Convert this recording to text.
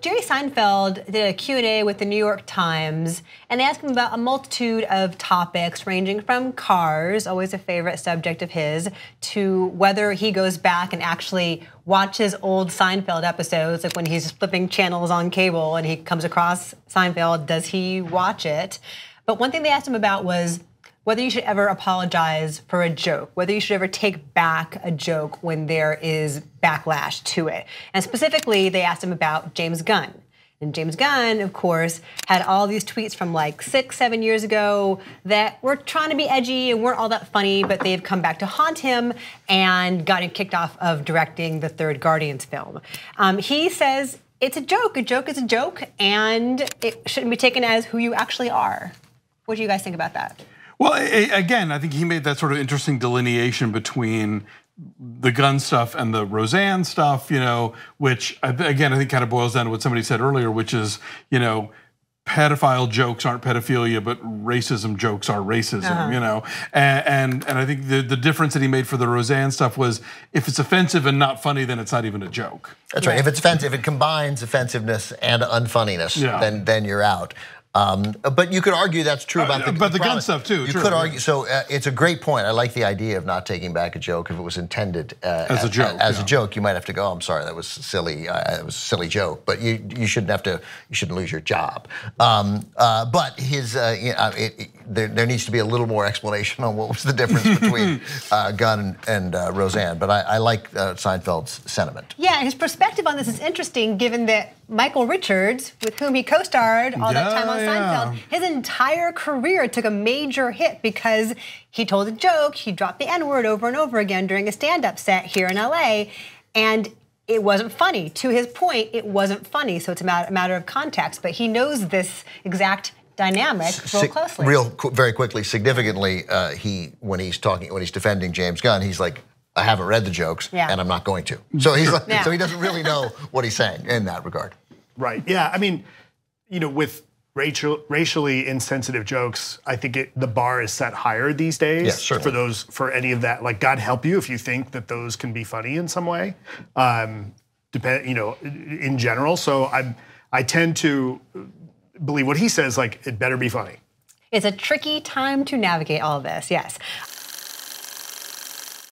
Jerry Seinfeld did a Q&A with the New York Times, and they asked him about a multitude of topics ranging from cars, always a favorite subject of his, to whether he goes back and actually watches old Seinfeld episodes, like when he's flipping channels on cable and he comes across Seinfeld, does he watch it? But one thing they asked him about was whether you should ever apologize for a joke, whether you should ever take back a joke when there is backlash to it. And specifically, they asked him about James Gunn. And James Gunn, of course, had all these tweets from like 6, 7 years ago that were trying to be edgy and weren't all that funny, but they've come back to haunt him and got him kicked off of directing the third Guardians film. He says it's a joke is a joke, and it shouldn't be taken as who you actually are. What do you guys think about that? Well, again, I think he made that sort of interesting delineation between the Gunn stuff and the Roseanne stuff, which again, I think kind of boils down to what somebody said earlier, which is, pedophile jokes aren't pedophilia, but racism jokes are racism, And I think the difference that he made for the Roseanne stuff was if it's offensive and not funny, then it's not even a joke. That's right. If it's offensive, if it combines offensiveness and unfunniness, then you're out. But you could argue that's true about the Gunn stuff too. You could argue. So it's a great point. I like the idea of not taking back a joke if it was intended as a joke. As a joke, you might have to go, "I'm sorry, that was silly. It was a silly joke." But you shouldn't have to. You shouldn't lose your job. But his there needs to be a little more explanation on what was the difference between Gunn and Roseanne. But I like Seinfeld's sentiment. Yeah, his perspective on this is interesting, given that Michael Richards, with whom he co-starred all that time on Seinfeld, his entire career took a major hit because he told a joke, he dropped the N-word over and over again during a stand-up set here in LA, and it wasn't funny. To his point, it wasn't funny, so it's a matter of context, but he knows this exact dynamic real closely. Very quickly, significantly, when he's defending James Gunn, he's like, I haven't read the jokes, and I'm not going to. So he's like, so he doesn't really know what he's saying in that regard. Right. Yeah. I mean, with racially insensitive jokes, I think the bar is set higher these days. Yes, certainly. For any of that. Like, God help you if you think that those can be funny in some way. In general. So I tend to believe what he says. Like, it better be funny. It's a tricky time to navigate all of this. Yes.